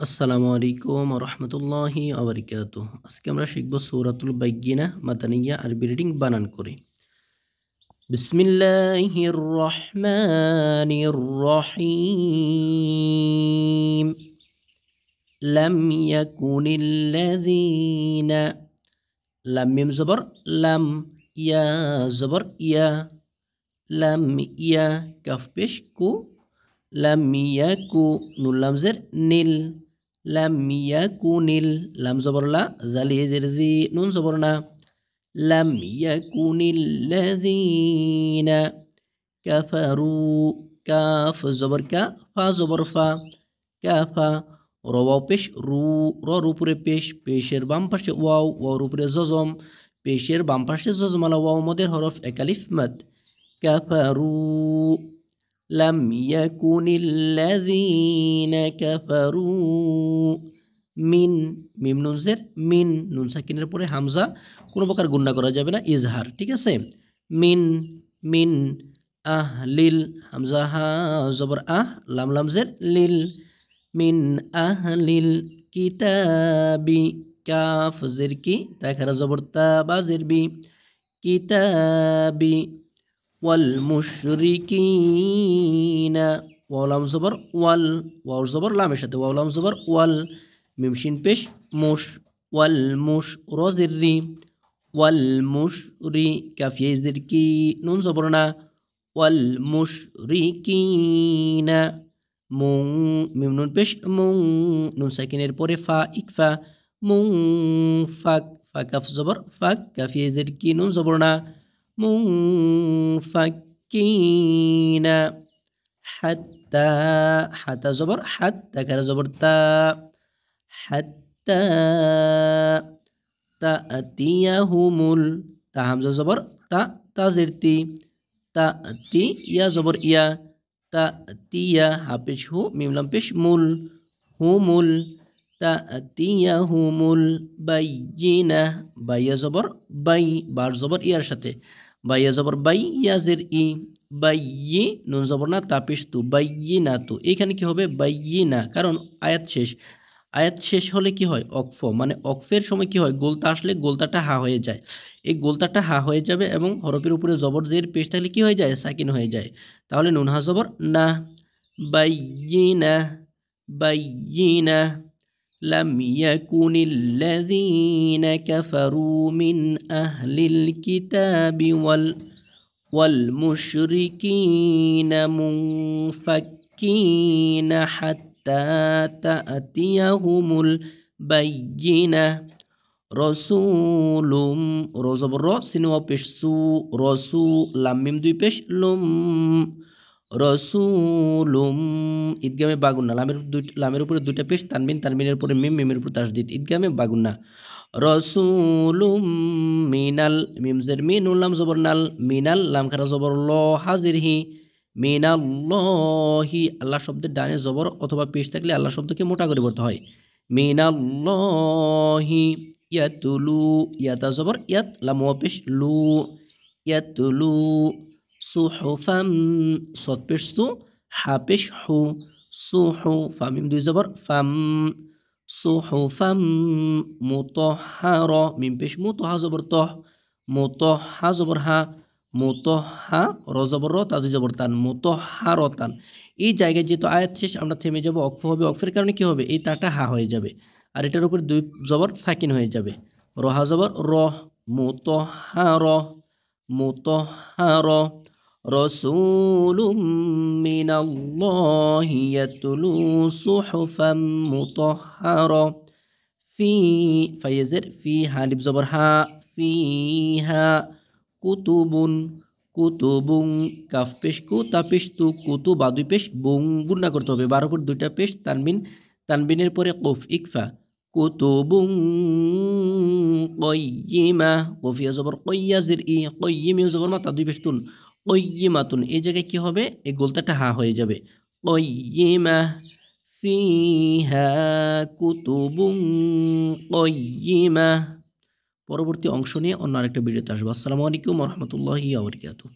আসসালামু আলাইকুম ওয়া রাহমাতুল্লাহি ওয়া বারাকাতুহু। আজকে আমরা শিখব সূরাতুল বাইয়িনাহ মাদানিয়া আরবি রিডিং বানান করে। বিসমিল্লাহির রহমানির রহিম। লাম ইয়াকুনিল্লাযীনা লাম মিম জবর লাম ইয়া জবর ইয়া লাম ইয়া কাফ পেশ কু লাম ইয়াকু নুন লাম জের নীল লাম ইয়াকুনিল লাম জবর লা জাল ইয়ের জি নুন জবর না লাম ইয়াকুনিল্লাযীনা কাফারু কাফ জবর কা ফা জবর ফা কাফা র ওয়াও পেশ রু র উপরে পেশ পেশের বাম পাশে ওয়াও ওয়াওর উপরে জজম পেশের বাম পাশে জজমালা ওয়াও মদের হরফ একালিফ মাদ কাফারু লাম ইয়াকুনিল্লাযীনা কাফারু মিন মিম নুন জের মিন নুন সাকিনের পরে হামজা কোনো প্রকার গুণনা করা যাবে না, ইজহার। ঠিক আছে, মিন মিন আহলিল হামজা হা জবর আহ লাম লাম জের লিল মিন আহলিল কিতাবি কাফ জের কি তা খারা জবর তা বা জের বি কিতাবি ওয়াল মুশরিকিনা ওয়াও লাম জবর ওয়াল ওয়াও জবর লামের সাথে ওয়াও লাম জবর ওয়াল মিম শিন পেশ মুশ ওয়াল মুশ র জের রি ওয়াল মুশরি কাফ ইয়া জের কি নুন জবর না ওয়াল মুশরিকিনা মুং মিম নুন পেশ মুং নুন সাকিনের পরে ফা ইকফা মুং ফাক ফা কাফ জবর ফাক কাফ ইয়া জের কি নুন জবর না মুনফাক্কিনা হাত্তা হাতা জবর হাত তাকারা জবর তা হাত্তা তাতিয়াহুমুল তা হামজা জবর তা তাজির তি তাতি ইয়া জবর ইয়া তাতিয়া হাফেজ হু মিম লাম পেশ মুল হুমুল তাতিয়াহুমুল বাইয়িনা বাইয়া জবর বাই বার জবর ইয়ার সাথে বাইয়া জবর বাই ইয়াজের ই বাইয়ি নুন জবর না তাপিস তু বাইয়িনা তু। এখানে কি হবে বাইয়িনা, কারণ আয়াত শেষ হলে কি হয় অক্ফ, মানে অক্ফের সময় কি হয় গোলতা আসলে গোলতাটা হা হয়ে যায়। এই গোলতাটা হা হয়ে যাবে এবং হরফের উপরে জবর জের পেশ থাকলে কি হয়ে যায় সাকিন হয়ে যায়। তাহলে নুন হা জবর না বাইয়িনা বাইয়িনা লাম ইয়াকুনিল্লাযীনা কাফারু মিন আহলিল কিতাবি ওয়াল মুশরিকিনা মুনফাক্কিনা হাত্তা তাতিয়াহুমুল বাইয়িনা রাসূলুম র জবর র সিন ওয়া পেশ সু রাসূ লাম মিম দুই পেশ লুম রসুলুম ঈদগামে বাগুন্না লামের উপরে দুইটা পেশ তানবিন তানবিনের উপরে মিম মিমের উপর তাসদিদ ঈদগামে বাগুন্না রসুলুম মিনাল মিম জের মিন লাম জবর নাল মিনাল লাম খারা জবর ল হাজির হি মিনাল্লাহি আল্লাহ শব্দের ডানে জবর অথবা পেশ থাকলে আল্লাহ শব্দকে মোটা করে বলতে হয় মিনাল্লাহি ইয়াতুলু ইয়াতা জবর ইয়াত লাম ওয়া পেশ লু ইয়াতুলু সুহুফাম সদ পেশ সু হা পেশ হু সুহু ফামিম দুই জবর ফাম সুহুফাম মুতাহহারা মিম পেশ মুতাহা জবর তহ মুতাহহা জবর হা মুতাহহা র জবর র তা দুই জবর তান মুতাহহারাতান। এই জায়গায় যেহেতু আয়াত শেষ আমরা থেমে যাব, অক্ফ হবে, অক্ফের কারণে কি হবে এই তাটা হা হয়ে যাবে আর এটার উপর দুই জবর সাকিন হয়ে যাবে। রহা জবর রহ মুতাহহারা মুতাহহারা রাসূলুম মিনাল্লাহি ইয়াতলু সুহুফাম মুতাহহারা ফি ফাইজের ফি হালিফ জবর হা ফিহা কুতুবুন কুতুবুন কাফ পেশ কু তা পেশ তু কুতুবা দুই পেশ বুং গুণনা করতে হবে, বার উপর দুইটা পেশ তানবিন তানবিনের পরে কফ ইকফা কুতুবুন কয়্যিমা কফিয়া জবর কয়্যা জির ই কয়্যিম জবর মা তা দুই পেশ তুন কয়্যিমাতুন। এই জায়গায় কি হবে এই গোলতাটা হা হয়ে যাবে কয়্যিমা ফিহা কুতুবুন কয়্যিমা। পরবর্তী অংশ নিয়ে অন্য আরেকটা ভিডিওতে আসবো। আসসালামু আলাইকুম ওয়া রাহমাতুল্লাহি ওয়া বারাকাতুহু।